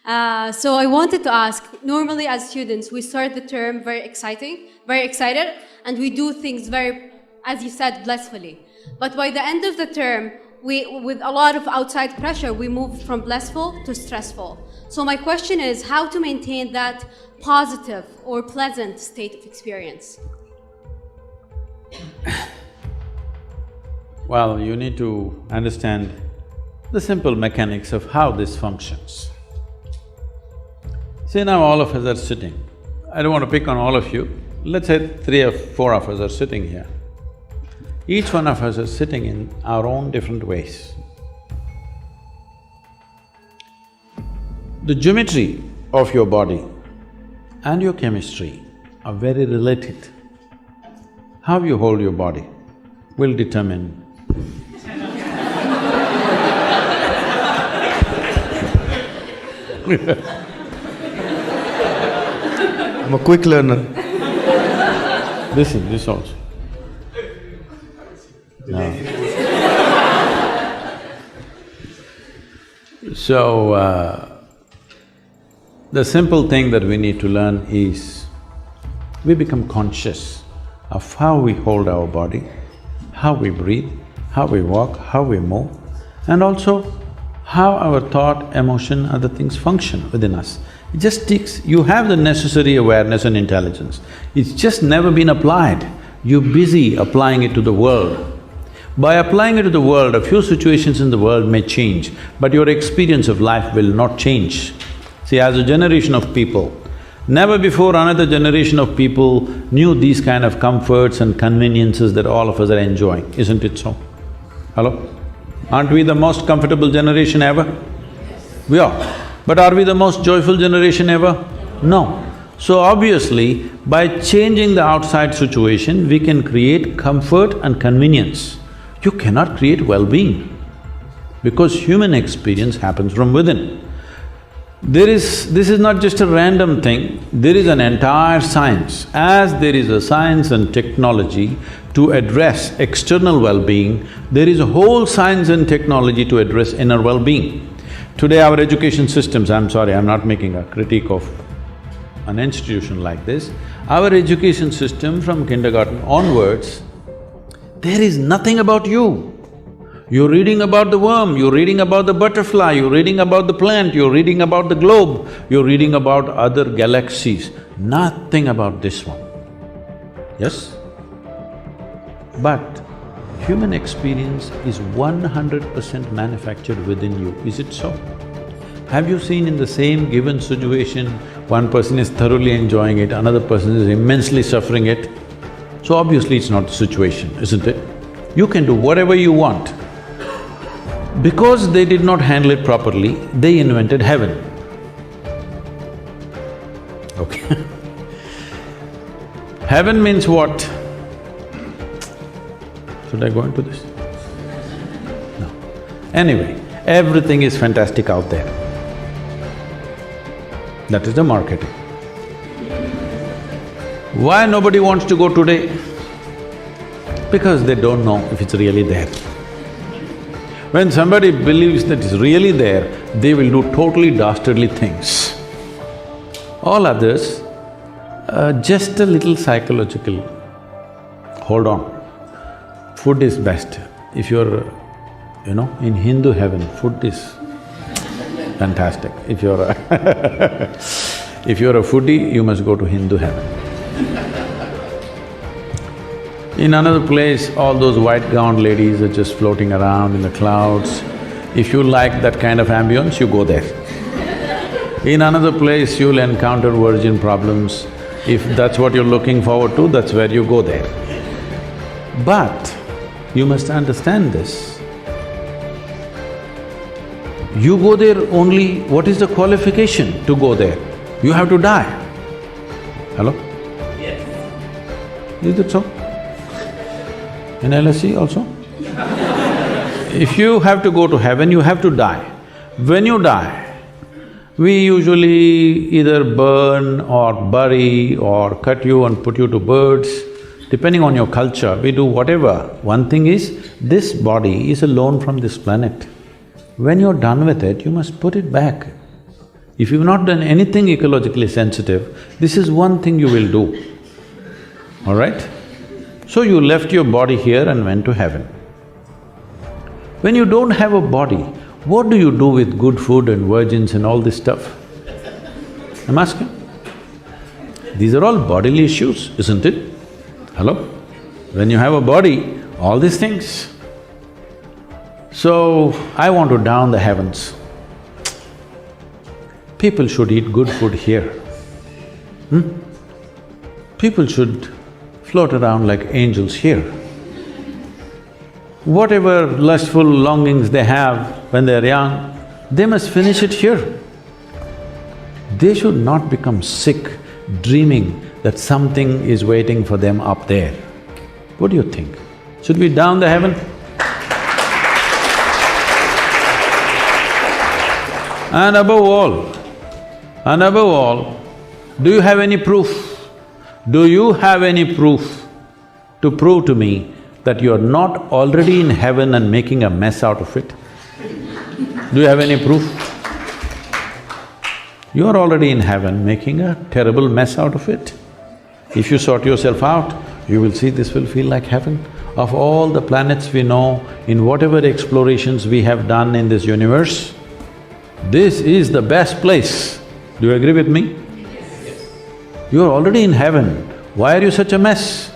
So I wanted to ask, normally as students, we start the term very excited, and we do things very, as you said, blissfully. But by the end of the term, with a lot of outside pressure, we move from blissful to stressful. So my question is, how to maintain that positive or pleasant state of experience? Well, you need to understand the simple mechanics of how this functions. See, now all of us are sitting. I don't want to pick on all of you. Let's say 3 or 4 of us are sitting here. Each one of us is sitting in our own different ways. The geometry of your body and your chemistry are very related. How you hold your body will determine I'm a quick learner. This also. No. So, the simple thing that we need to learn is, we become conscious of how we hold our body, how we breathe, how we walk, how we move, and also how our thought, emotion, other things function within us. It just takes… you have the necessary awareness and intelligence, it's just never been applied. You're busy applying it to the world. By applying it to the world, a few situations in the world may change, but your experience of life will not change. See, as a generation of people, never before another generation of people knew these kind of comforts and conveniences that all of us are enjoying, isn't it so? Hello? Aren't we the most comfortable generation ever? We are. But are we the most joyful generation ever? No. So obviously, by changing the outside situation, we can create comfort and convenience. You cannot create well-being, because human experience happens from within. This is not just a random thing, there is an entire science. As there is a science and technology to address external well-being, there is a whole science and technology to address inner well-being. Today our education systems, I'm sorry, I'm not making a critique of an institution like this, our education system from kindergarten onwards, there is nothing about you. You're reading about the worm, you're reading about the butterfly, you're reading about the plant, you're reading about the globe, you're reading about other galaxies, nothing about this one. Yes? But human experience is 100% manufactured within you, is it so? Have you seen in the same given situation, one person is thoroughly enjoying it, another person is immensely suffering it? So obviously it's not the situation, isn't it? You can do whatever you want. Because they did not handle it properly, they invented heaven. Okay. Heaven means what? Should I go into this? No. Anyway, everything is fantastic out there. That is the marketing. Why nobody wants to go today? Because they don't know if it's really there. When somebody believes that it's really there, they will do totally dastardly things. All others, just a little psychological, hold on. Food is best. If you're, in Hindu heaven, food is fantastic. If you're if you're a foodie, you must go to Hindu heaven. In another place, all those white-gowned ladies are just floating around in the clouds. If you like that kind of ambience, you go there. In another place, you'll encounter virgin problems. If that's what you're looking forward to, that's where you go there. But you must understand this. You go there only… what is the qualification to go there? You have to die. Hello? Yes. Is it so? In LSE also? If you have to go to heaven, you have to die. When you die, we usually either burn or bury or cut you and put you to birds. Depending on your culture, we do whatever. One thing is, this body is a loan from this planet. When you're done with it, you must put it back. If you've not done anything ecologically sensitive, this is one thing you will do, all right? So you left your body here and went to heaven. When you don't have a body, what do you do with good food and virgins and all this stuff? I'm asking. These are all bodily issues, isn't it? Hello? When you have a body, all these things. So, I want to down the heavens. People should eat good food here. People should float around like angels here. Whatever lustful longings they have when they're young, they must finish it here. They should not become sick dreaming that something is waiting for them up there. What do you think? Should we down the heaven? And above all, do you have any proof? Do you have any proof to prove to me that you're not already in heaven and making a mess out of it? Do you have any proof? You're already in heaven making a terrible mess out of it. If you sort yourself out, you will see this will feel like heaven. Of all the planets we know, in whatever explorations we have done in this universe, this is the best place. Do you agree with me? You're already in heaven. Why are you such a mess?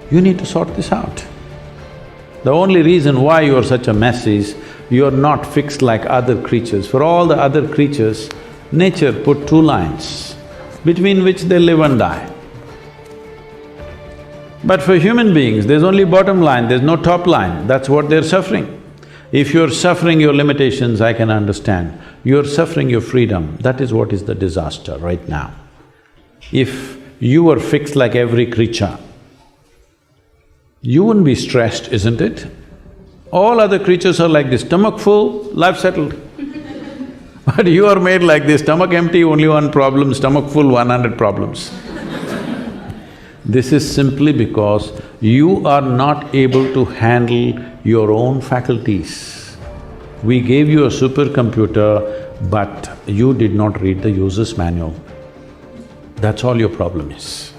You need to sort this out. The only reason why you're such a mess is you're not fixed like other creatures. For all the other creatures, nature put two lines between which they live and die. But for human beings, there's only bottom line, there's no top line, that's what they're suffering. If you're suffering your limitations, I can understand. You're suffering your freedom, that is what is the disaster right now. If you were fixed like every creature, you wouldn't be stressed, isn't it? All other creatures are like this, stomach full, life settled. But you are made like this, stomach empty, only one problem, stomach full, 100 problems. This is simply because you are not able to handle your own faculties. We gave you a supercomputer, but you did not read the user's manual. That's all your problem is.